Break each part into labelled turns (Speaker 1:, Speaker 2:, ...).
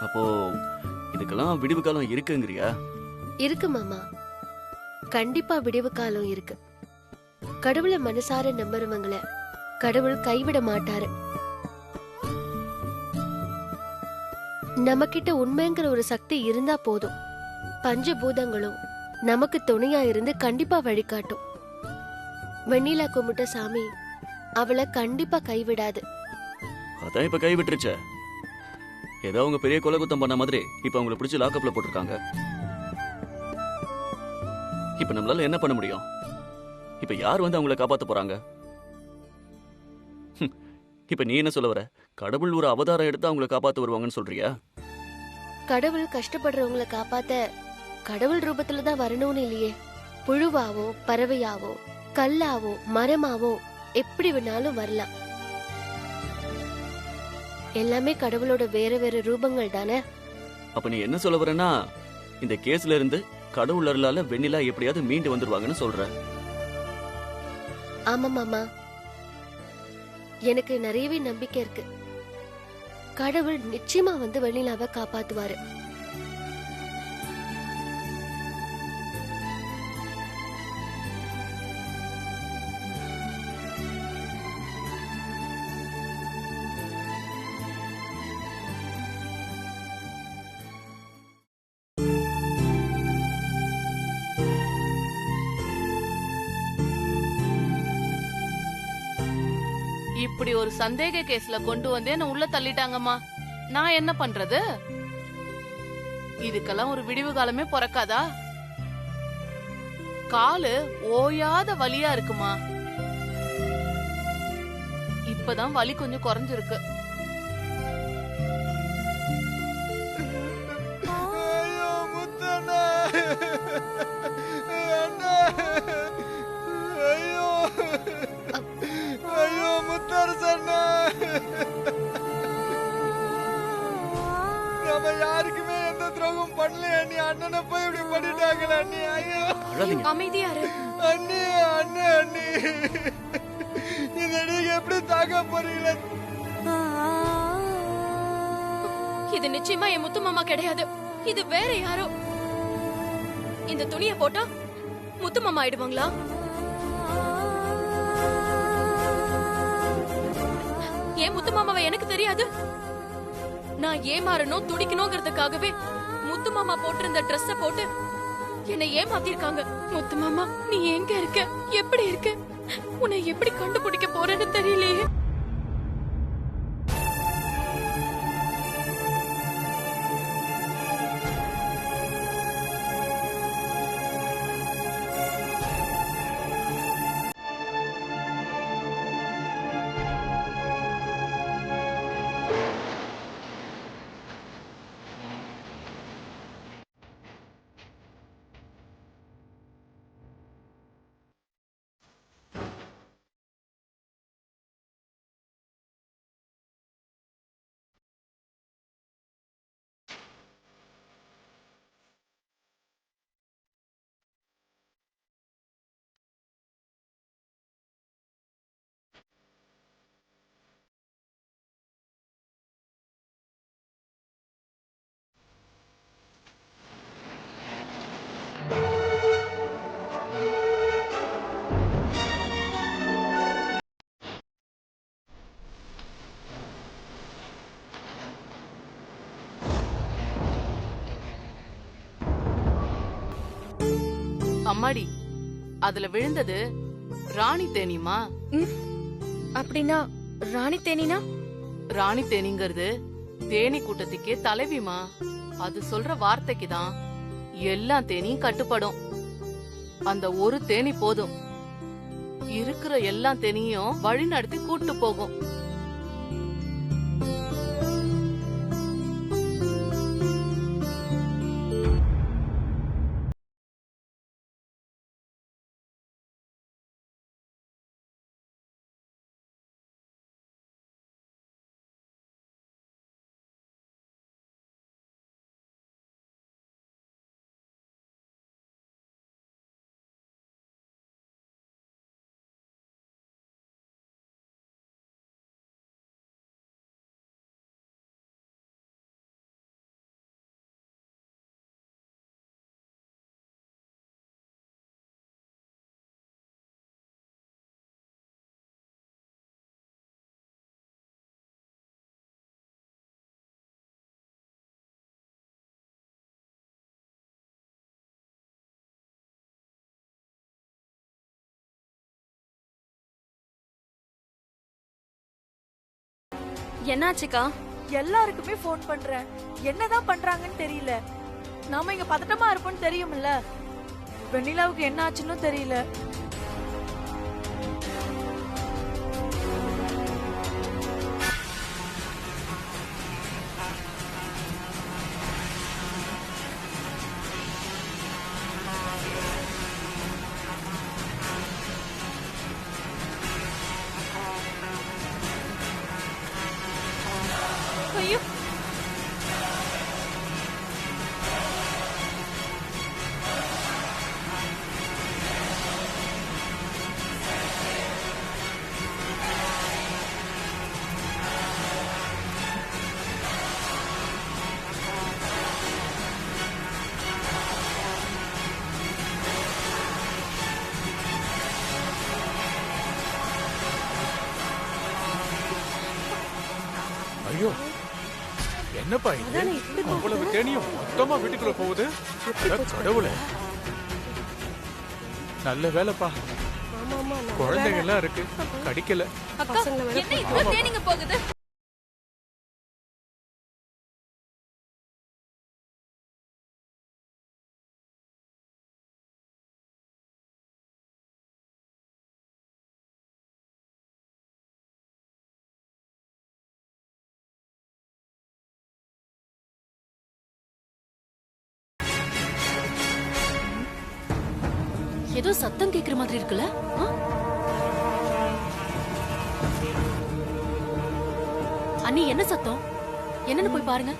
Speaker 1: அப்போ இதுக்கெல்லாம் விடிவு காலம் இருக்குங்கறியா?
Speaker 2: இருக்கு மாமா, கண்டிப்பா விடிவு காலம் இருக்கு. கடவுளை மனசார நம்புறவங்கள கடவுள் கைவிட மாட்டாரு. நம்ம கிட்ட உண்மைங்கிற ஒரு சக்தி இருந்தா போதும், பஞ்சபூதங்களும் நமக்கு துணையா இருந்து கண்டிப்பா வழிகாட்டும். வெண்ணிலா கும்பிட்ட சாமி அவளை கண்டிப்பா கைவிடாது.
Speaker 1: அதான் இப்ப கைவிட்டுருச்சே. ஏதோ அவங்க பெரிய கொலை குத்தம் பண்ண மாதிரி இப்ப அவங்களை பிடிச்சு லாக்அப்ல போட்டிருக்காங்க. இப்ப நம்மளால என்ன பண்ண முடியும்? இப்ப யார் வந்து அவங்களை காப்பாத்த போறாங்க? இப்ப நீ என்ன சொல்ல வர? கடவுள் ஒரு அவதாரம் எடுத்து அவங்களை காப்பாத்த வருவாங்கன்னு சொல்றியா?
Speaker 2: கடவுள் கஷ்டப்படுறவங்களை காப்பாத்த கடவுள் ரூபத்துல தான் வரணும்னு இல்லையே. புழுவாவோ பறவையாவோ கல்லாவோ மரமாவோ எப்படி வேணாலும் வரலாம். எல்லாமே கடவுளோட வேற வேற ரூபங்கள் தானே.
Speaker 1: அப்ப நீ என்ன சொல்ல வரனா, இந்த கேஸ்ல இருந்து கடவுள் அருளால வெண்ணிலா எப்படியாவது மீண்டு வந்துருவாங்கன்னு சொல்ற?
Speaker 2: ஆமா மாமா, எனக்கு நிறையவே நம்பிக்கை இருக்கு. கடவுள் நிச்சயமா வந்து வெண்ணிலாவை காப்பாத்துவாரு.
Speaker 3: இப்படி ஒரு சந்தேக கேஸ்ல கொண்டு வந்தே என்ன உள்ள தள்ளிட்டாங்கம்மா. நான் என்ன பண்றது? இதுக்கெல்லாம் ஒரு விடிவு காலமே பிறக்காதா? காலு ஓயாத வலியா இருக்குமா. இப்பதான் வலி கொஞ்சம் குறைஞ்சிருக்கு.
Speaker 4: நம்ம யாருக்குமே எந்த துரோகம் பண்ணல அண்ணி. அண்ணனை போய் இப்படி பண்ணிட்டாங்களே அண்ணி. ஐயோ
Speaker 2: அமைதியாரு
Speaker 4: அண்ணி. அண்ணே அண்ணி, இதை நீங்க எப்படி தாக்க போறீங்களே?
Speaker 5: இது நிச்சயமா என் முத்து மாமா கிடையாது. இது வேற யாரோ. இந்த துணியை போட்டா முத்து மாமா ஆயிடுவாங்களா? ஏன் முத்து மாமாவை எனக்கு தெரியாது. நான் ஏமாறணும் துடிக்கணுங்கிறதுக்காகவே முத்து மாமா போட்டிருந்த ட்ரெஸ்ஸ போட்டு என்னை ஏமாத்திருக்காங்க. முத்து மாமா நீ எங்க இருக்க, எப்படி இருக்க, உன்னை எப்படி கண்டுபிடிக்க போறேன்னு தெரியலையே.
Speaker 3: அம்மாடி, அதுல விழுந்தது ராணி தேனிமா.
Speaker 5: அப்படின்னா ராணி தேனினா?
Speaker 3: ராணி தேனிங்கிறது தேனி கூட்டத்துக்கே தலைவிமா. அது சொல்ற வார்த்தைக்கு தான் எல்லா தேனியும் கட்டுப்படும். அந்த ஒரு தேனி போதும், இருக்கிற எல்லா தேனியும் வழி நடத்தி கூட்டு போகும்.
Speaker 5: என்னாச்சுக்கா?
Speaker 6: எல்லாருக்குமே ஃபோன் பண்றேன், என்னதான் பண்றாங்கன்னு தெரியல. நாம இங்க பதட்டமா இருப்போம்னு தெரியும்ல. வெண்ணிலாவுக்கு என்ன ஆச்சுன்னு தெரியல.
Speaker 5: ஐயோ,
Speaker 7: ஐயோ, என்னப்பா இது? அவ்வளவு தேனியும் மொத்தமா வீட்டுக்குள்ள போகுது. அட கடவுளே, நல்ல வேலைப்பா, குழந்தைங்க எல்லாம் இருக்கு, கடிக்கல.
Speaker 5: அக்கா, என்ன இவ்வளவு தேனிங்க போகுது? ஏதோ சத்தம் கேக்குற மாதிரி இருக்குல்ல? அண்ணி, என்ன சத்தம்? என்னன்னு போய் பாருங்க.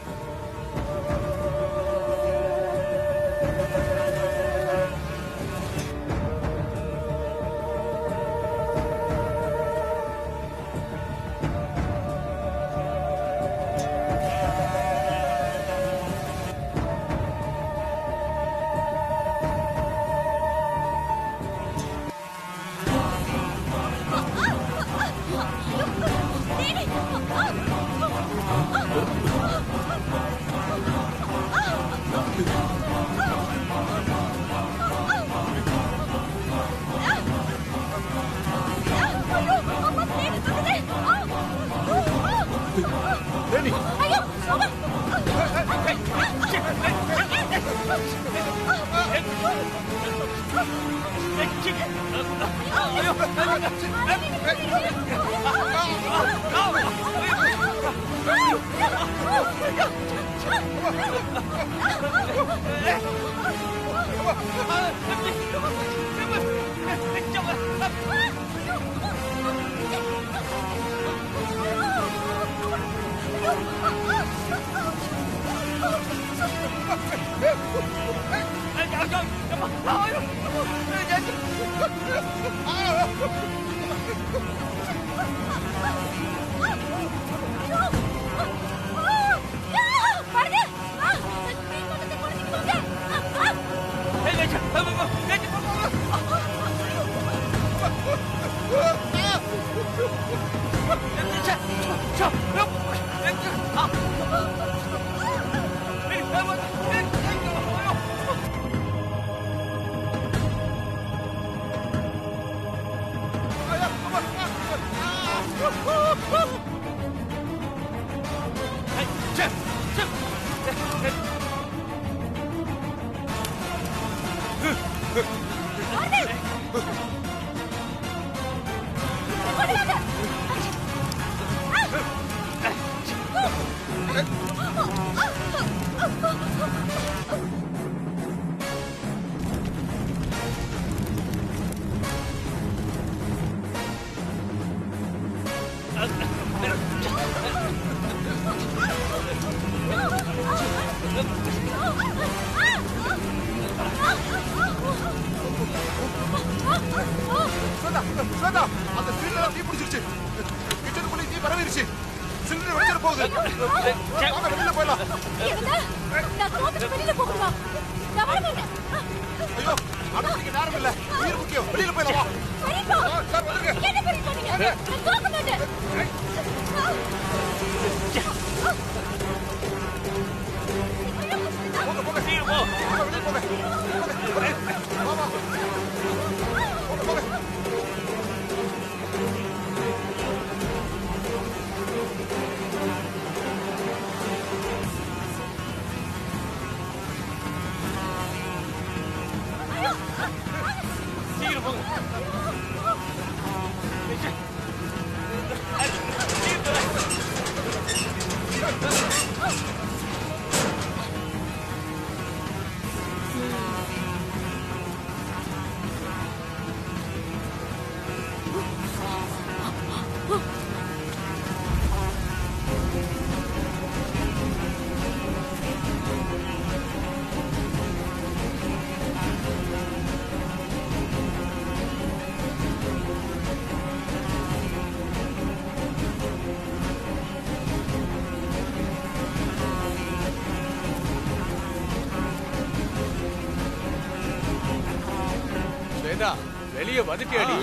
Speaker 7: ஏண்டா வெளிய வந்துட்டியாடி?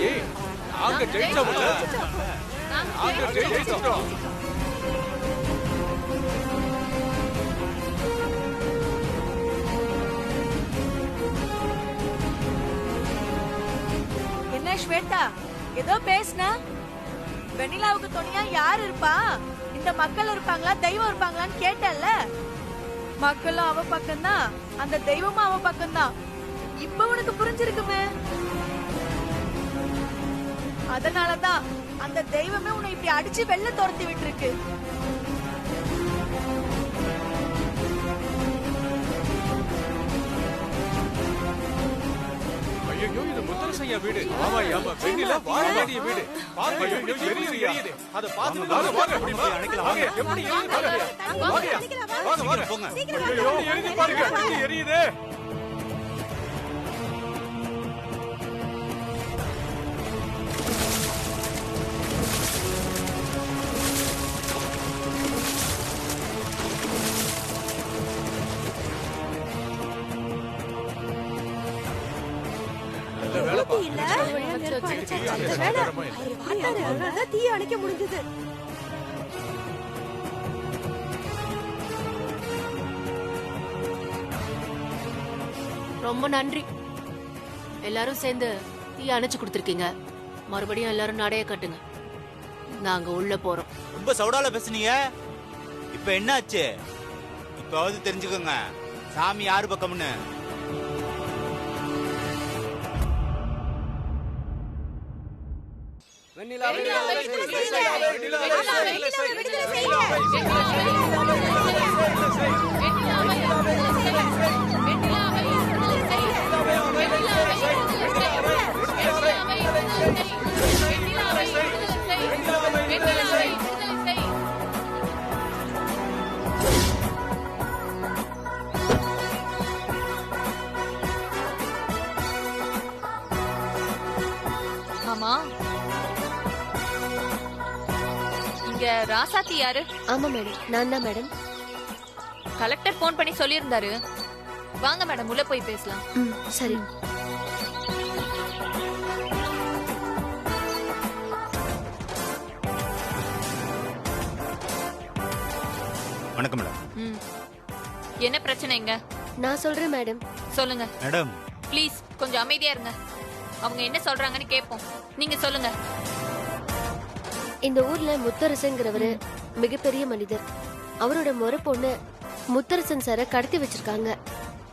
Speaker 7: நாங்க ஜெயிச்சோம். நாங்க ஜெயிச்சிட்டோம்.
Speaker 6: என்ன ஸ்வேதா ஏதோ பேசுன? வெண்ணிலாவுக்கு துணையா யார் இருப்பா? இந்த மக்கள் இருப்பாங்களா தெய்வம் இருப்பாங்களான்னு கேட்டல்ல. மக்களும் அவ பக்கம்தான், அந்த தெய்வமும் அவ பக்கம்தான். இப்ப உனக்கு புரிஞ்சிருக்குமே. அதனாலதான் அந்த தெய்வமே உன்னை இப்படி அடிச்சு வெளில துரத்தி விட்டுருக்கு.
Speaker 7: ஐயோ, இது முத்தரசையா வீடு. ஆமா ஆமா, வெண்ணிலா வாழ வேண்டிய வீடு. பாருங்க, ஐயோ, எரியுது. அத பாத்து வாங்க எப்படி எரியுது பாருங்க. வாங்க போங்க. ஐயோ, எரியுது பாருங்க. எரியுது.
Speaker 6: தீய அணைக்க முடிஞ்சது.
Speaker 8: ரொம்ப நன்றி. எல்லாரும் சேர்ந்து தீ அணைச்சு கொடுத்துருக்கீங்க. மறுபடியும் எல்லாரும் நடைய கட்டுங்க. நாங்க உள்ள போறோம்.
Speaker 9: ரொம்ப சவுடால பேசுனீங்க. இப்ப என்னாச்சு? இப்பவாவது தெரிஞ்சுக்கோங்க சாமி யாரு பக்கம்னு.
Speaker 5: ஆமா, இங்க ராசாத்தி யாரு?
Speaker 2: ஆமா மேடம், நான் தான் மேடம்.
Speaker 5: கலெக்டர் போன் பண்ணி சொல்லியிருந்தாரு. வாங்க மேடம், உள்ள போய் பேசலாம்.
Speaker 2: சரி.
Speaker 9: வணக்கம் மேடம்.
Speaker 5: என்ன பிரச்சனைங்க?
Speaker 2: நான் சொல்றேன் மேடம்.
Speaker 5: சொல்லுங்க
Speaker 9: மேடம்.
Speaker 5: ப்ளீஸ் கொஞ்சம் அமைதியா இருங்க. அவங்க என்ன சொல்றாங்கன்னு கேட்போம். நீங்க சொல்லுங்க.
Speaker 2: இந்த ஊர்ல முத்தரசன்கிறவரு மிகப்பெரிய மனிதர். அவரோட முறை பொண்ணு முத்தரசன் சார கடத்தி வச்சிருக்காங்க.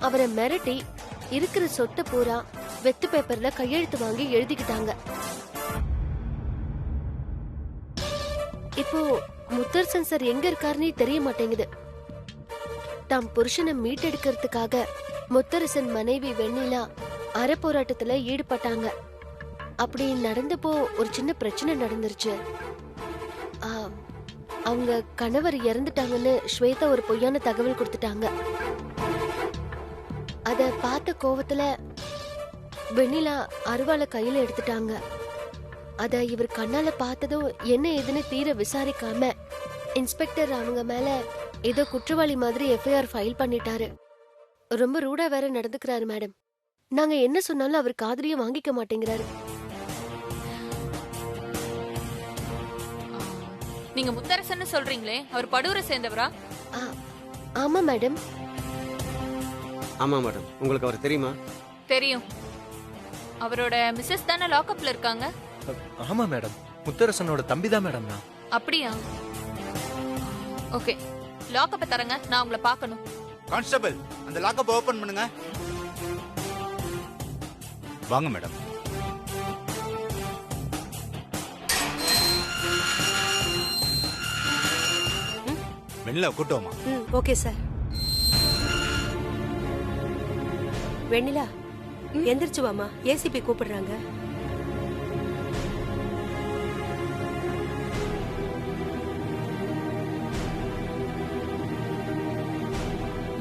Speaker 2: அவரை மிரட்டி இருக்கிற சொத்தை பூரா வெத்து பேப்பர்ல கையெழுத்து வாங்கி எழுதிக்கிட்டாங்க. இப்போ முத்தரசன் சார் எங்க இருக்காருன்னு தெரிய மாட்டேங்குது. தாம் புருஷனை மீட்டெடுக்கிறதுக்காக முத்தரசன் மனைவி வெண்ணிலா அரை போராட்டத்துல ஈடுபட்டாங்க. அப்படி நடந்தப்போ ஒரு சின்ன பிரச்சனை நடந்துருச்சு. அவங்க கணவர் இறந்துட்டாங்கன்னு ஸ்வேதா ஒரு பொய்யான தகவல் கொடுத்துட்டாங்க. அத பார்த்த கோவத்துல வெண்ணிலா அருவாளை கையில எடுத்துட்டாங்க. அத இவர் கண்ணால பார்த்ததும் என்ன ஏதுன்னு தீர விசாரிக்காம இன்ஸ்பெக்டர் அவங்க மேல ஏதோ குற்றவாளி மாதிரி எஃப்ஐஆர் ஃபைல் பண்ணிட்டாரு. ரொம்ப ரூடா வேற நடந்துக்கிறாரு மேடம். நாங்க என்ன சொன்னாலும் அவர் காதுலயே வாங்கிக்க மாட்டேங்கிறாரு.
Speaker 5: நீங்க முத்தரசன் சொல்றீங்களே, அவர் படூரை சேர்ந்தவரா?
Speaker 2: ஆமா மேடம்.
Speaker 10: ஆமா மேடம். உங்களுக்கு அவர் தெரியுமா?
Speaker 5: தெரியும். அவரோட மிஸ்ஸஸ் தானே லாக்அப்ல இருக்காங்க.
Speaker 4: ஆமா மேடம், முத்தரசனோட தம்பி தான் மேடம் நான்.
Speaker 5: அப்படியா? ஓகே, லாக்அப்பை தரங்க, நான் உங்களை பார்க்கணும்.
Speaker 9: கான்ஸ்டபிள், அந்த லாக்கப் ஓபன் பண்ணுங்க. வாங்க மேடம். வெண்ணிலா கூட்டோமா?
Speaker 6: Okay sir. வெண்ணிலா எந்திரிச்சு வாமா, ஏசிபி கூப்பிடுறாங்க.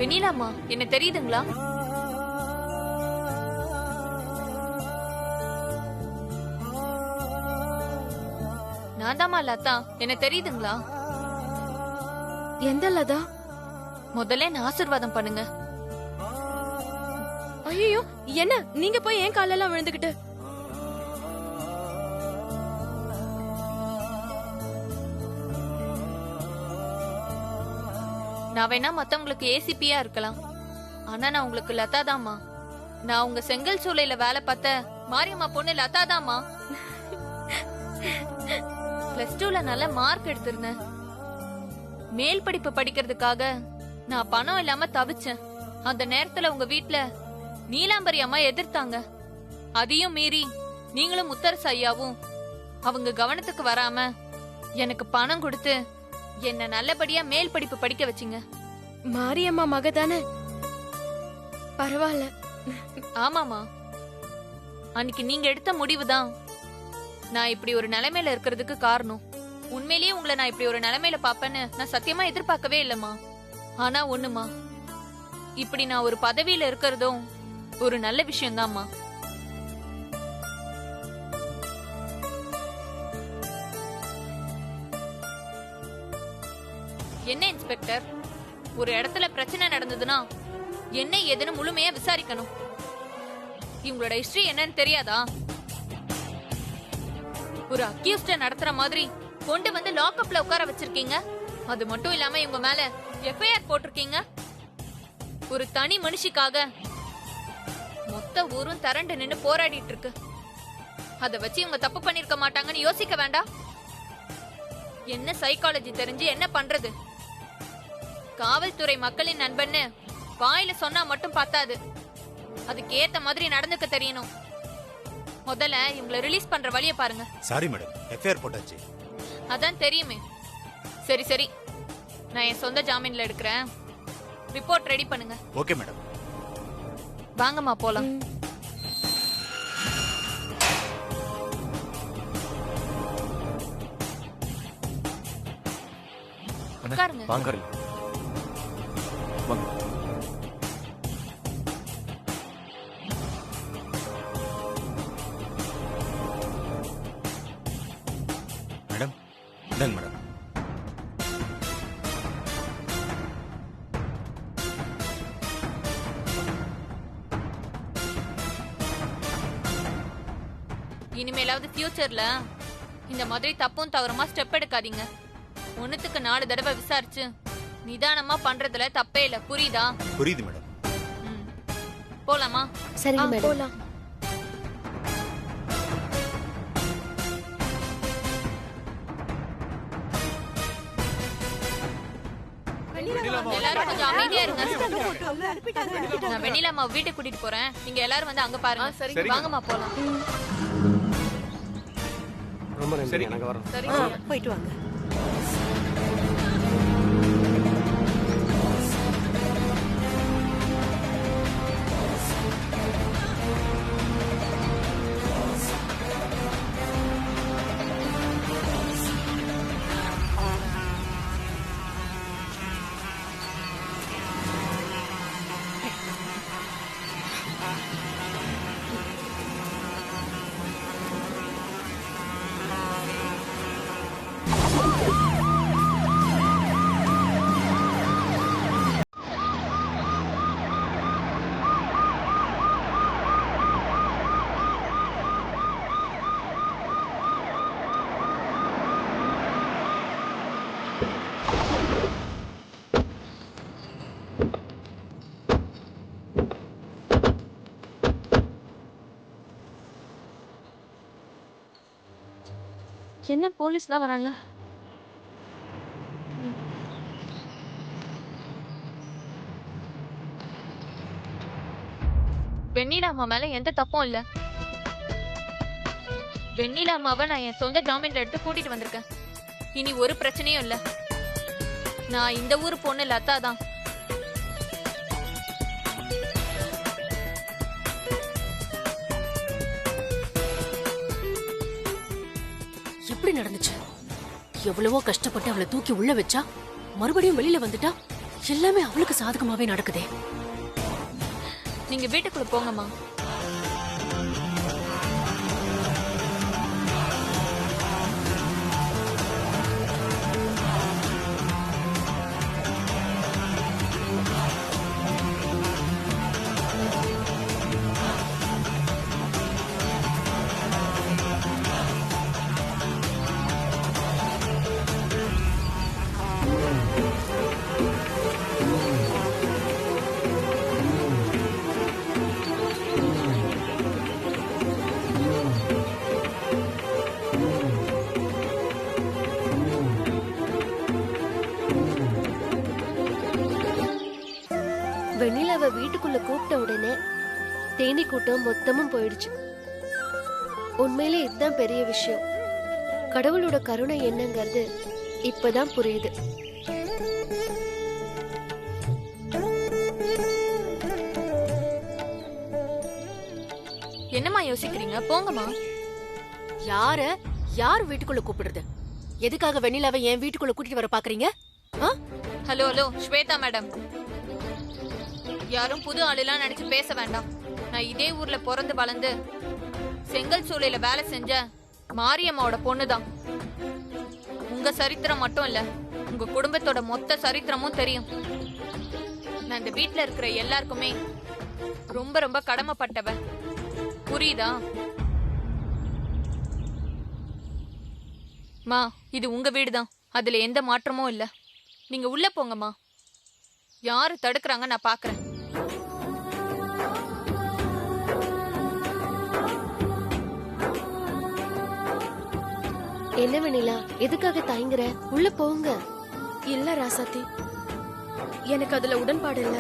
Speaker 5: வெண்ணிலாமா, என்ன தெரியுதுங்களா? நான் தாமா லதா, என்ன தெரியுதுங்களா?
Speaker 6: எந்த லதா?
Speaker 5: முதல்ல என்ன ஆசீர்வாதம் பண்ணுங்க.
Speaker 6: ஐயோ, என்ன நீங்க போய் ஏன் காலெல்லாம் விழுந்துகிட்டு?
Speaker 5: நான் வேணா மத்தவங்களுக்கு ஏசிபியா இருக்கலாம், ஆனா நான் உங்களுக்கு லதா தாம்மா. நான் உங்க செங்கல் சூளையில வேலை பார்த்த மாரியம்மா பொண்ணு லதா தாம்மா. +2ல நல்ல மார்க் எடுத்திருந்தேன். மேல் படிப்பு படிக்கிறதுக்காக நான் பணம் இல்லாம தவிச்சேன். அந்த நேரத்துல உங்க வீட்ல நீலாம்பரி அம்மா எதிர்த்தாங்க. அதையும் மீறி நீங்களும் முத்தரசு ஐயாவும் அவங்க கவனத்துக்கு வராம எனக்கு பணம் கொடுத்து என்ன நல்லபடியா மேல் படிப்பு படிக்க வச்சிங்க.
Speaker 2: மாரியம்மா மக தானே, பரவாயில்ல.
Speaker 5: ஆமாமா, அன்னைக்கு நீங்க எடுத்த முடிவுதான் நான் இப்படி ஒரு நிலைமையில இருக்கிறதுக்கு காரணம். உண்மையிலேயே உங்களை நான் இப்படி ஒரு நிலைமையில பாப்பேன்னு நான் சத்தியமா எதிர்பார்க்கவே இல்லம்மா. ஆனா ஒண்ணுமா, இப்படி நான் ஒரு பதவியில இருக்கிறதும் ஒரு நல்ல விஷயம்தாம்மா. என்ன இன்ஸ்பெக்டர், ஒரு இடத்துல பிரச்சனை நடந்ததுன்னா என்ன ஏதுன்னு முழுமையா விசாரிக்கணும். இவங்களோட ஹிஸ்டரி என்னன்னு தெரியாதா? ஒரு அக்யூஸ்ட நடத்துற மாதிரி கொண்டு வந்து லாக்அப்ல உட்கார வச்சிருக்கீங்க. அது மட்டும் இல்லாம இவங்க மேல எஃப்ஐஆர் போட்டிருக்கீங்க. ஒரு தனி மனுஷிக்காக மொத்த ஊரும் திரண்டு நின்னு போராடிட்டு இருக்கு. அத வச்சு இவங்க தப்பு பண்ணிருக்க மாட்டாங்கன்னு யோசிக்க வேண்டாம்? என்ன சைக்காலஜி தெரிஞ்சு என்ன பண்றது? காவல்துறை மக்களின் நண்பன்னு வாயில சொன்னா மட்டும் பார்த்தாது, அதுக்கு ஏத்த மாதிரி நடந்துக்க தெரியணும். முதல்ல இவங்களை ரிலீஸ் பண்ற வழிய பாருங்க.
Speaker 9: சாரி மேடம், எஃப்ஐஆர் போட்டாச்சு.
Speaker 5: அதான் தெரியுமே. சரி சரி, நான் என் சொந்த ஜாமீன்ல எடுக்கிறேன். ரிப்போர்ட் ரெடி பண்ணுங்க.
Speaker 9: Okay madam.
Speaker 5: வாங்கம்மா போலாம். உட்காருங்க.
Speaker 1: வாங்க வாங்க.
Speaker 9: மேடம் இந்தாங்க மேடம்.
Speaker 5: இனிமேலாவது ஃபியூச்சர்ல இந்த மாதிரி தப்பும் தவறுமா ஸ்டெப் எடுக்காதீங்க. 1க்கு 4 தடவை விசாரிச்சு நிதானமா பண்றதுல தப்பே இல்ல, புரியுதா?
Speaker 9: புரியுது மேடம்.
Speaker 5: போலாமா?
Speaker 2: சரிங்க மேடம், போலாம்.
Speaker 5: எல்லாரும் கொஞ்சம் அமைதியா இருங்க. நான் வெண்ணிலாமா வீட்டுக்கு கூட்டிட்டு போறேன். நீங்க எல்லாரும் வந்து அங்க பாருங்க. சரி, வாங்கம்மா போலாம்.
Speaker 10: ரொம்ப நன்றி, நாங்க வரோம்.
Speaker 5: சரி,
Speaker 6: போயிட்டு வாங்க.
Speaker 5: என்ன போலீஸ்லாம் வராங்க? வெண்ணிலா அம்மா மேல எந்த தப்பும் இல்ல. வெண்ணிலா அம்மாவை நான் என் சொந்த ஜாமீன்ல எடுத்து கூட்டிட்டு வந்திருக்கேன். இனி ஒரு பிரச்சனையும் இல்ல. நான் இந்த ஊர் பொண்ணு லதா தான்.
Speaker 8: எப்படி நடந்துச்சு? எவ்வளவோ கஷ்டப்பட்டு அவளை தூக்கி உள்ள வச்சா மறுபடியும் வெளியில வந்துட்டா எல்லாமே அவளுக்கு சாதகமாவே நடக்குதே.
Speaker 5: நீங்க வீட்டுக்குள்ள போங்கம்மா.
Speaker 2: வெண்ணிலாவை வீட்டுக்குள்ள கூப்பிட்ட உடனே தேனி கூட்டம் மொத்தமும் போயிடுச்சு. உண்மையிலே இதுதான் பெரிய விஷயம். கடவுளோட கருணை என்னங்கிறது இப்பதான் புரியுது.
Speaker 5: என்னம்மா யோசிக்கிறீங்க? போங்கம்மா.
Speaker 8: யார் வீட்டுக்குள்ள கூப்பிடுறது? எதுக்காக வெண்ணிலாவை என் வீட்டுக்குள்ள கூட்டிட்டு வர பாக்குறீங்க?
Speaker 5: ஹலோ ஹலோ ஸ்வேதா மேடம், யாரும் புது ஆளுலாம் நினைச்சு பேச வேண்டாம். நான் இதே ஊர்ல பிறந்து வளர்ந்து செங்கல் சூளையில வேலை செஞ்ச மாரியம்மாவோட பொண்ணுதான். உங்க சரித்திரம் மட்டும் இல்ல, உங்க குடும்பத்தோட மொத்த சரித்திரமும் தெரியும். நான் இந்த வீட்டுல இருக்கிற எல்லாருக்குமே ரொம்ப ரொம்ப கடமைப்பட்டவ. புரியுதா? மா, இது உங்க வீடுதான், அதுல எந்த மாற்றமும் இல்ல. நீங்க உள்ள போங்கம்மா. யாரு தடுக்கிறாங்க நான் பாக்குறேன்.
Speaker 2: என்ன வெண்ணிலா, எதுக்காக தயங்குற? உள்ள போங்க.
Speaker 5: இல்ல ராசாத்தி, எனக்கு அதுல உடன்பாடு இல்ல.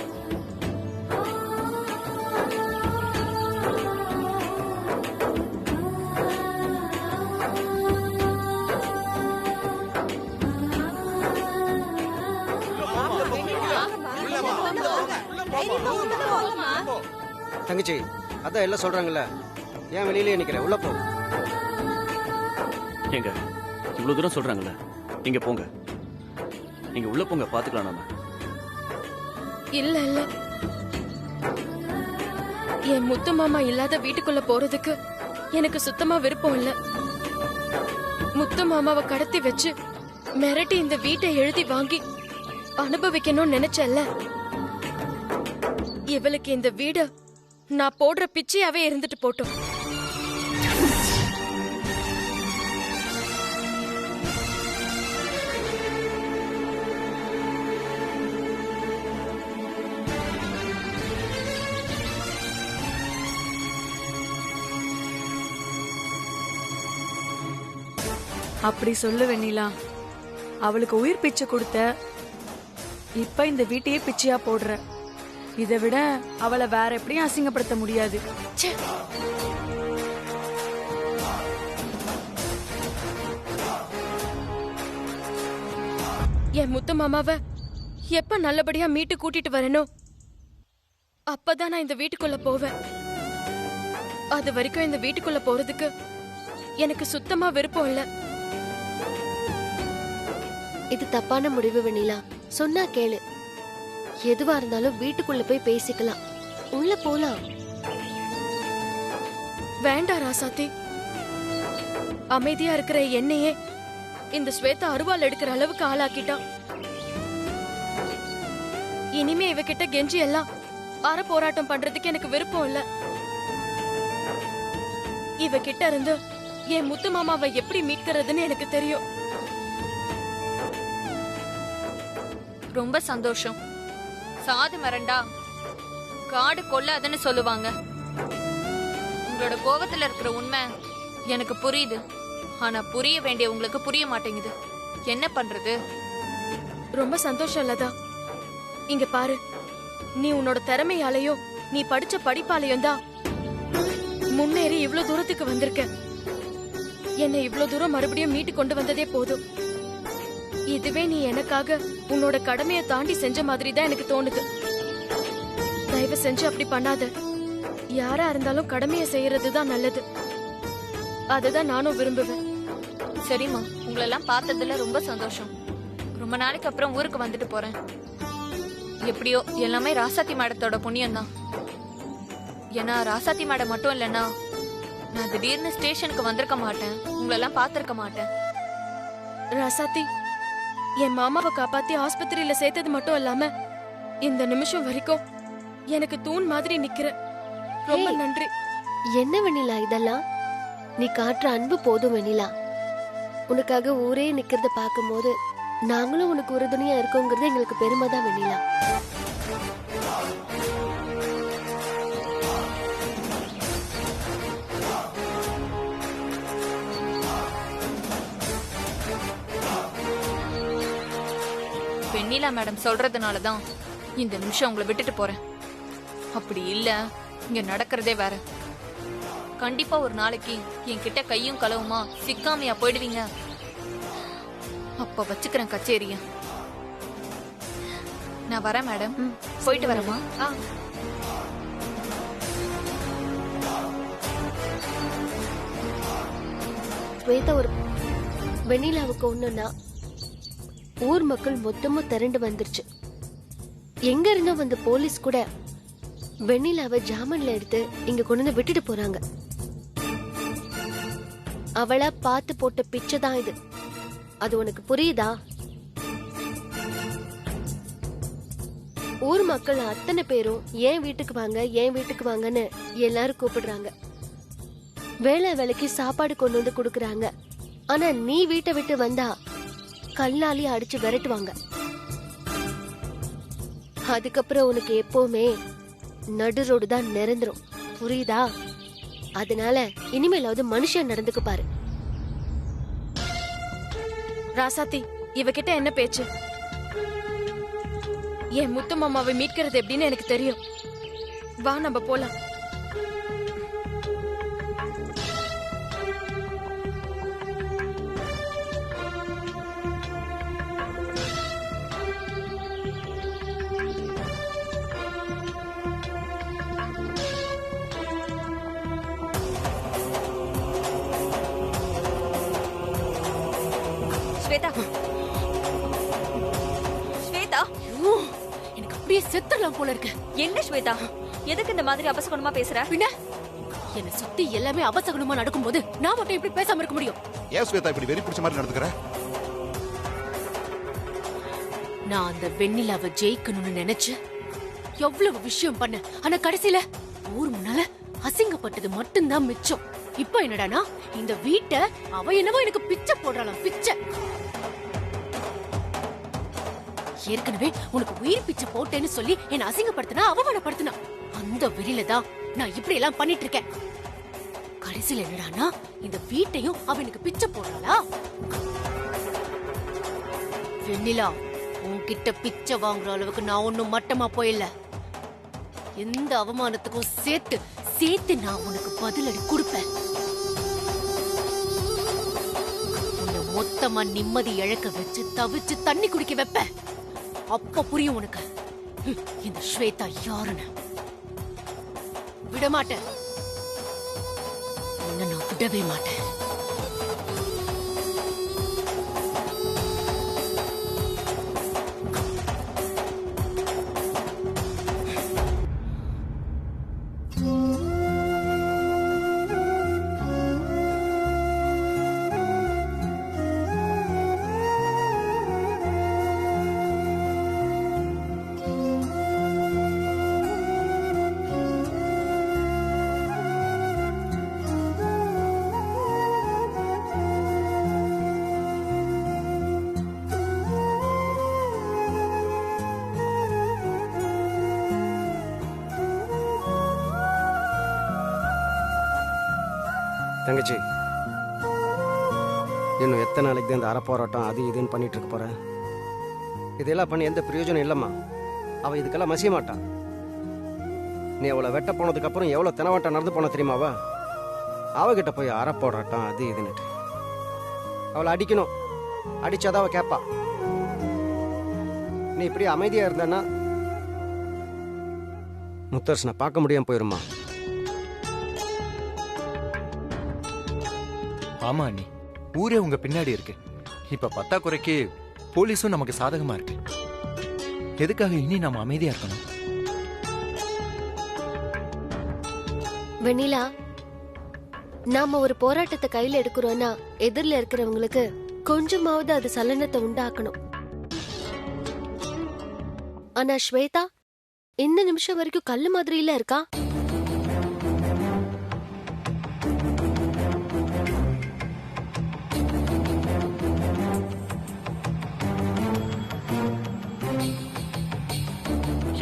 Speaker 10: தங்கச்சி, அதான் எல்லாம் சொல்றாங்கல்ல, ஏன் வெளியிலே நிக்கிற? உள்ள போ.
Speaker 1: ஏங்க இவ்வளவு தூரம் சொல்றாங்கல்ல, நீங்க போங்க. நீங்க உள்ள போங்க, பாத்துக்கலாம் நாம.
Speaker 5: இல்ல இல்ல, என் முத்து மாமா இல்லாத வீட்டுக்குள்ள போறதுக்கு எனக்கு சுத்தமா விருப்பம் இல்ல. முத்து மாமாவை கடத்தி வச்சு மிரட்டி இந்த வீட்டை எழுதி வாங்கி அனுபவிக்கணும்னு நினைச்சல்ல. இவளுக்கு இந்த வீடு நான் போடுற பிச்சையாவே இருந்துட்டு போட்டோம்.
Speaker 6: அப்படி சொல்லு வெண்ணிலா. அவளுக்கு உயிர் பிச்சை கொடுத்த, இப்ப இந்த வீட்டையே பிச்சையா போடுற. இதை விட அவளை வேற எப்படியும் அசிங்கப்படுத்த முடியாது.
Speaker 5: என் முத்து மாமாவை எப்ப நல்லபடியா மீட்டு கூட்டிட்டு வரணும், அப்பதான் நான் இந்த வீட்டுக்குள்ள போவேன். அது வரைக்கும் இந்த வீட்டுக்குள்ள போறதுக்கு எனக்கு சுத்தமா விருப்பம் இல்ல.
Speaker 2: இது தப்பான முடிவு வெண்ணிலா. சொன்னா கேளு. எதுவா இருந்தாலும் வீட்டுக்குள்ள போய் பேசிக்கலாம். உள்ள போலாம்.
Speaker 5: வேண்டாம் ராசாத்தி, அமைதியா இருக்கிற என்னையே இந்த ஸ்வேதா அருவாள் எடுக்கிற அளவுக்கு ஆளாக்கிட்டான். இனிமே இவகிட்ட கெஞ்சி எல்லாம் அற போராட்டம் பண்றதுக்கு எனக்கு விருப்பம் இல்ல. இவகிட்ட இருந்து என் முத்து மாமாவை எப்படி மீட்கிறதுன்னு எனக்கு தெரியும். ரொம்ப சந்தோஷம். சாது மரண்டா காடு கொள்ளாதுன்னு சொல்லுவாங்க. உங்களோட கோபத்துல இருக்கிற உண்மை எனக்கு புரியுது. ஆனா புரிய வேண்டிய உங்களுக்கு புரிய மாட்டேங்குது. என்ன பண்றது? ரொம்ப சந்தோஷம் இல்லதா. இங்க பாரு, நீ உன்னோட திறமையாலையும் நீ படிச்ச படிப்பாலையும் தான் முன்னேறி இவ்வளவு தூரத்துக்கு வந்திருக்க. என்னை இவ்வளவு தூரம் மறுபடியும் மீட்டு கொண்டு வந்ததே போதும். இதுவே நீ எனக்காக உன்னோட கடமையை தாண்டி செஞ்ச மாதிரி தான் எனக்கு தோணுது. தயவு செஞ்சு அப்படி பண்ணாத. யாரா இருந்தாலும் கடமையை செய்யறதுதான் நல்லது. அதுதான் நானும் விரும்புவேன். சரிம்மா, உங்களெல்லாம் பார்த்ததுல ரொம்ப சந்தோஷம். ரொம்ப நாளைக்கு அப்புறம் ஊருக்கு வந்துட்டு போறேன். எப்படியோ எல்லாமே ராசாத்தி மேடத்தோட புண்ணியம் தான். ஏன்னா ராசாத்தி மேடம் மட்டும் இல்லைன்னா நான் திடீர்னு ஸ்டேஷனுக்கு வந்திருக்க மாட்டேன், உங்களெல்லாம் பார்த்திருக்க மாட்டேன். ராசாத்தி, என் மாமாவை காப்பாத்தி ஆஸ்பத்திரியில சேர்த்தது மட்டும் இல்லாம இந்த நிமிஷம் வரைக்கும் எனக்கு தூண் மாதிரி நிக்கிற. ரொம்ப நன்றி.
Speaker 2: என்ன வெண்ணிலா இதெல்லாம்? நீ காட்டுற அன்பு போதும் வெண்ணிலா. உனக்காக ஊரே நிக்கிறத பார்க்கும்போது நாங்களும் உனக்கு உறுதுணையா இருக்கோங்கிறது எங்களுக்கு பெருமை தான் வெண்ணிலா.
Speaker 5: வெண்ணிலா மேடம் சொல்றதுனாலதான் இந்த நிமிஷம் உங்களை விட்டுட்டு போறேன். அப்படி இல்ல இங்க நடக்கிறதே வேற. கண்டிப்பா ஒரு நாளைக்கு என்கிட்ட கையும் களவுமா சிக்காமையா போயிடுவீங்க. அப்ப வச்சுக்கிறேன் கச்சேரிய. நான் வரேன் மேடம். போயிட்டு வரேமா?
Speaker 2: ஸ்வேதா ஒரு வெண்ணிலாவுக்கு ஒண்ணுன்னா ஊர் மக்கள் மொத்தமும் திரண்டு வந்துருச்சு. எங்க இருந்தோ வந்த போலீஸ் கூட வெண்ணிலாவை ஜாமீன்ல எடுத்து இங்க கொண்டு வந்து விட்டுட்டு போறாங்க. அவளை பார்த்து போட்ட பிச்சை தான் இது. அது உனக்கு புரியுதா? ஊர் மக்கள் அத்தனை பேரும் ஏன் வீட்டுக்கு வாங்க ஏன் வீட்டுக்கு வாங்கன்னு எல்லாரும் கூப்பிடுறாங்க. வேளை வேலைக்கு சாப்பாடு கொண்டு வந்து குடுக்கறாங்க. ஆனா நீ வீட்டை விட்டு வந்தா கல்லாலி அடிச்சு விரட்டுவாங்க. அதுக்கப்புறம் உனக்கு எப்பவுமே நடு ரோடு தான் நிரந்தரும். புரியுதா? அதனால இனிமேலாவது மனுஷன் நடந்துக்கு பாரு.
Speaker 5: ராசாத்தி, இவகிட்ட என்ன பேச்சு? என் முத்து மாமாவை மீட்கிறது எப்படின்னு எனக்கு தெரியும். வா நம்ம போலாம்.
Speaker 6: ஸ்வேதா, ஸ்வேதா,
Speaker 8: எனக்கு அப்படியே செத்துடலாம் போல இருக்கு.
Speaker 6: என்ன ஸ்வேதா, எதுக்கு இந்த மாதிரி அபசகுணமா பேசுற?
Speaker 8: பின்ன என்ன சுத்தி எல்லாமே அபசகுணமா நடக்கும்போது நான் மட்டும் எப்படி பேசாம இருக்க முடியும்?
Speaker 11: ஏன் ஸ்வேதா இப்படி வெறி பிடிச்ச மாதிரி நடந்துக்கிற?
Speaker 8: நான் அந்த வெண்ணிலாவை ஜெயிக்கணும்னு நினைச்சு எவ்வளவு விஷயம் பண்ண. ஆனா கடைசியில ஊர் முன்னால அசிங்கப்பட்டது மட்டும்தான் மிச்சம். இப்ப என்னடானா இந்த வீட்டை அவ என்னவோ எனக்கு பிச்சை போடுறாளாம். பிச்சை. ஏற்கனவே உனக்கு உயிர் பிச்சை போட்டேன்னு சொல்லி என்ன அசிங்கப்படுத்தினா அவமானப்படுத்தினா. அந்த வெறியில தான் நான் இப்படி எல்லாம் பண்ணிட்டு இருக்கேன். கடைசியில என்னடானா இந்த வீட்டையும் அவ எனக்கு பிச்சை போடுறாளா? வெண்ணிலா, உன்கிட்ட பிச்சை வாங்குற அளவுக்கு நான் ஒன்னும் மட்டமா போயில்ல. எந்த அவமானத்துக்கும் சேர்த்து சேர்த்து நான் உனக்கு பதிலடி கொடுப்பேன். உன்னை மொத்தமா நிம்மதி இழக்க வச்சு தவிச்சு தண்ணி குடிக்க வைப்பேன். அப்ப புரியும் உனக்கு இந்த ஸ்வேதா யாருன்னு. விடமாட்டேன். உன்னை நான் விடவே மாட்டேன்.
Speaker 10: தங்கச்சி, இன்னும் எத்தனை நாளைக்கு தான் இந்த அறப்போராட்டம் அது இதுன்னு பண்ணிட்டு இருக்க போறேன்? இதெல்லாம் பண்ணி எந்த பிரயோஜனம் இல்லைம்மா. அவள் இதுக்கெல்லாம் மசிய மாட்டான். நீ அவளை வெட்ட போனதுக்கு அப்புறம் எவ்வளோ தினவாட்டம் நடந்து போன தெரியுமாவா? அவகிட்ட போய் அறப்போராட்டம் அது இதுன்னுட்டு அவளை அடிக்கணும். அடிச்சாதான் அவள் கேட்பா. நீ இப்படி அமைதியாக இருந்தன்னா முத்தரசனை பார்க்க முடியாம போயிருமா?
Speaker 12: ஆமா அண்ணி, ஊரே உங்க பின்னாடி இருக்கு. இப்ப பத்தாக்குறைக்கு போலீஸும் நமக்கு சாதகமா இருக்கு. எதுக்காக இனி நாம அமைதியா இருக்கணும்?
Speaker 2: வெண்ணிலா, நாம ஒரு போராட்டத்தை கையில எடுக்கிறோம்னா எதிரில இருக்கிறவங்களுக்கு கொஞ்சமாவது அது சலனத்தை உண்டாக்கணும். ஆனா ஸ்வேதா இந்த நிமிஷம் வரைக்கும் கல்லு மாதிரி இல்ல இருக்கா.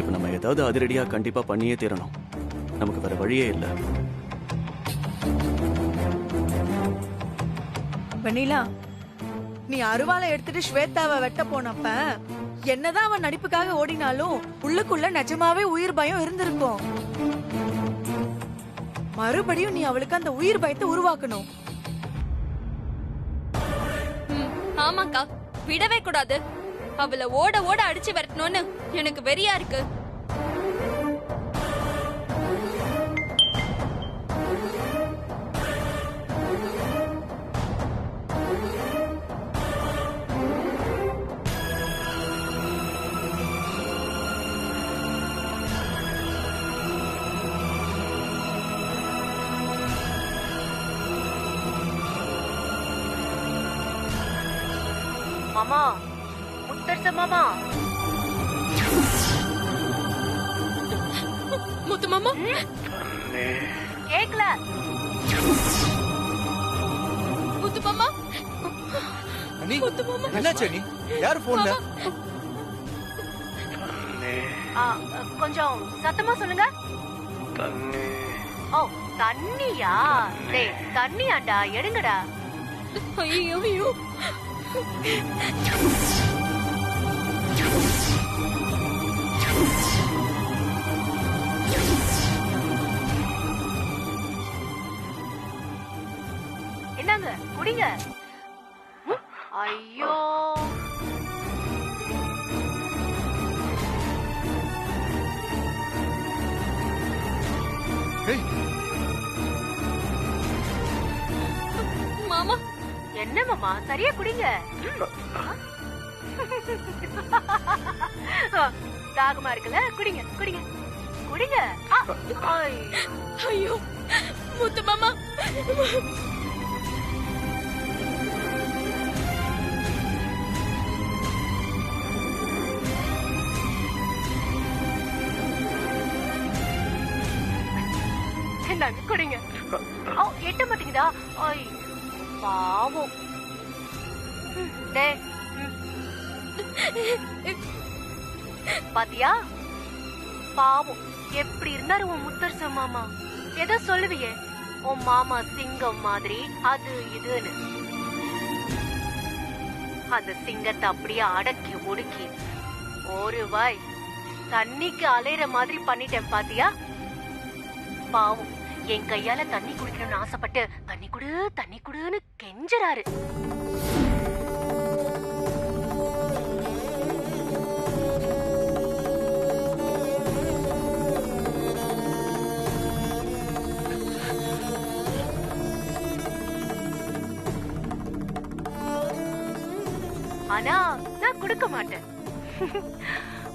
Speaker 1: இப்ப நம்ம ஏதாவது அதிரடியா கண்டிப்பா பண்ணியே தீரணும். நமக்கு வேற வழியே இல்ல.
Speaker 6: வெண்ணிலா, நீ அருவாளை எடுத்துட்டு ஸ்வேதாவை வெட்ட போனப்ப என்னதான் அவன் நடிப்புக்காக ஓடினாலும் உள்ளுக்குள்ள நிஜமாவே உயிர் பயம் இருந்திருக்கும். மறுபடியும் நீ அவளுக்கு அந்த உயிர் பயத்தை உருவாக்கணும்.
Speaker 5: ஆமாக்கா, விடவே கூடாது. அவளை ஓட ஓட அடிச்சு வரட்டணும்னு எனக்கு வெறியா இருக்கு.
Speaker 8: மாமா, முத்தரச மாமா.
Speaker 5: முத்து மாமா
Speaker 8: கேக்கல.
Speaker 5: முத்து மாமா,
Speaker 12: அண்ணி,
Speaker 5: முத்து மாமா.
Speaker 12: என்னாச்சு அண்ணி? யார் போன்ல?
Speaker 8: கொஞ்சம் சத்தமா சொல்லுங்க. ஓ, தண்ணியா? டேய், தண்ணியாண்டா, எடுங்கடா.
Speaker 5: ஐயோ ஐயோ.
Speaker 8: என்னங்க, குடிங்க. ஐயோ,
Speaker 5: மாமா.
Speaker 8: என்ன மாமா, சரியா குடிங்க. தாகமா இருக்குல்ல, குடிங்க குடிங்க குடிங்க.
Speaker 5: ஐயோ முத்து மாமா.
Speaker 8: என்னங்க, குடிங்க. எட்ட மாட்டீங்கதா? பாவம். பாத்தியா, பாவம் எப்படி இருந்தாரு உன் முத்தரச மாமா. ஏதோ சொல்லுவியே, உன் மாமா சிங்கம் மாதிரி அது இதுன்னு. அந்த சிங்கத்தை அப்படியே அடக்கி ஒடுக்கி ஒரு வாய் தண்ணிக்கு அலையிற மாதிரி பண்ணிட்டேன் பாத்தியா. பாவம், என் கையால தண்ணி குடிக்கணும்னு ஆசைப்பட்டு தண்ணி குடு தண்ணி குடுன்னு கெஞ்சறாரு. ஆனா நான் கொடுக்க மாட்டேன்.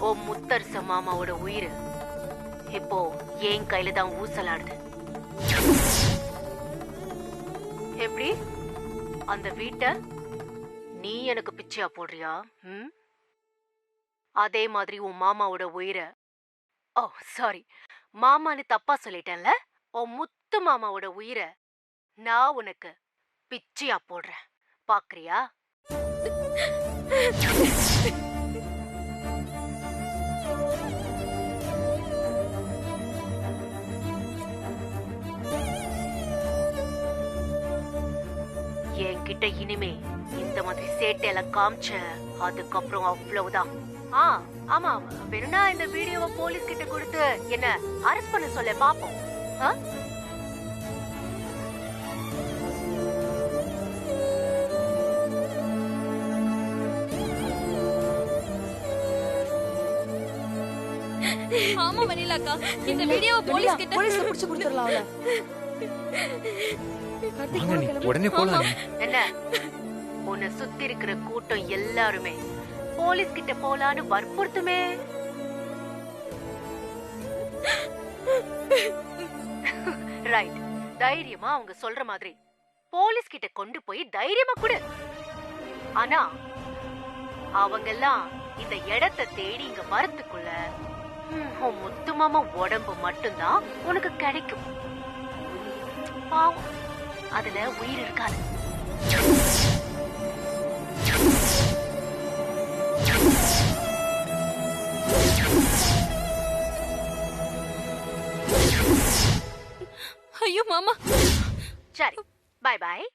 Speaker 8: ஓ முத்தரச மாமாவோட உயிர் இப்போ என் கையில தான் ஊசலாடுது. எப்படி அந்த வீட்டை நீ எனக்கு பிச்சையா போடுறியா? அதே மாதிரி உன் மாமாவோட உயிரை, ஓ சாரி, மாமான்னு தப்பா சொல்லிட்டேன்ல, உன் முத்து மாமாவோட உயிரை நான் உனக்கு பிச்சையா போடுறேன். பாக்குறியா? என்கிட்ட இனிமே இந்த மாதிரி சேட்டையெல்லாம் காமிச்ச, அதுக்கப்புறம் அவ்வளவுதான். ஆமா, வேணும்னா இந்த வீடியோவை போலீஸ் கிட்ட கொடுத்து என்ன அரெஸ்ட் பண்ண சொல்ல பாப்போம்.
Speaker 5: ஆமா வனிலாக்கா, இந்த வீடியோவை போலீஸ் கிட்ட
Speaker 6: புடிச்சு கொடுத்துடலாம் அவளை.
Speaker 12: உடனே போலாம்.
Speaker 8: என்ன, உன்னை சுத்தி இருக்கிற கூட்டம் எல்லாருமே போலீஸ் கிட்ட போலான்னு வற்புறுத்துமே. ரைட், தைரியமா அவங்க சொல்ற மாதிரி போலீஸ் கிட்ட கொண்டு போய் தைரியமா கொடு. ஆனா அவங்க எல்லாம் இந்த இடத்தை தேடி இங்க வரத்துக்குள்ள உன் முத்து மாமா உடம்பு மட்டும்தான் உனக்கு கிடைக்கும். பாவம், அதுல உயிர் இருக்காது.
Speaker 5: ஐயோ மாமா.
Speaker 8: சரி, பாய் பாய்.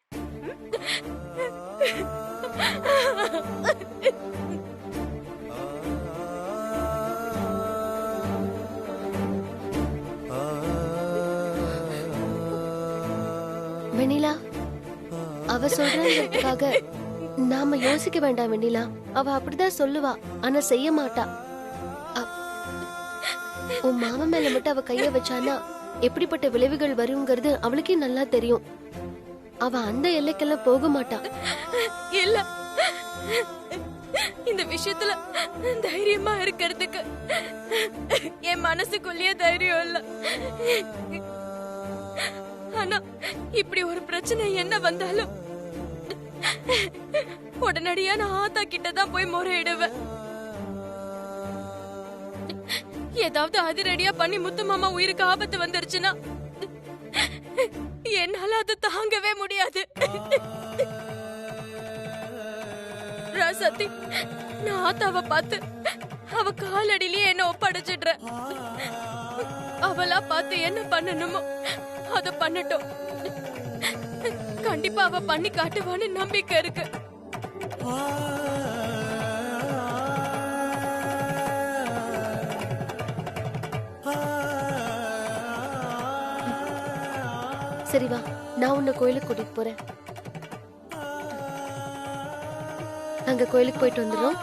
Speaker 2: சொல்றதுக்காக நாம யோசிக்க வேண்டாம் வெண்ணிலா. அவ அப்படிதான் சொல்லுவா, ஆனா செய்ய மாட்டா. உன் மாமன் மேல மட்டும் அவ கைய வச்சானா எப்படிப்பட்ட விளைவுகள் வருங்கிறது அவளுக்கே நல்லா தெரியும். அவ அந்த எல்லைக்கெல்லாம் போக மாட்டா.
Speaker 5: இல்ல, இந்த விஷயத்துல தைரியமா இருக்கிறதுக்கு என் மனசுக்குள்ளேயே தைரியம் இல்ல. ஆனா இப்படி ஒரு பிரச்சனை என்ன வந்தாலும் உடனடியா நான் ஆத்தா கிட்டதான் போய் முறையிடுவேன். ஏதாவது அதிரடியா பண்ணி முத்து மாமா உயிருக்கு ஆபத்து வந்துருச்சுன்னா என்னால அது தாங்கவே முடியாது. ராசாத்தி, நான் ஆத்தாவை பார்த்து அவ காலடியிலேயே என்ன ஒப்படைச்சிடுறேன். அவளா பார்த்து என்ன பண்ணணுமோ அத பண்ணட்டும். கண்டிப்பா அவ பண்ணி காட்டுவான்னு நம்பிக்கை இருக்கு.
Speaker 2: சரி வா, நான் உன்னை கோயிலுக்கு கூட்டிட்டு போறேன். நாங்க கோயிலுக்கு போயிட்டு வந்துடுறோம்.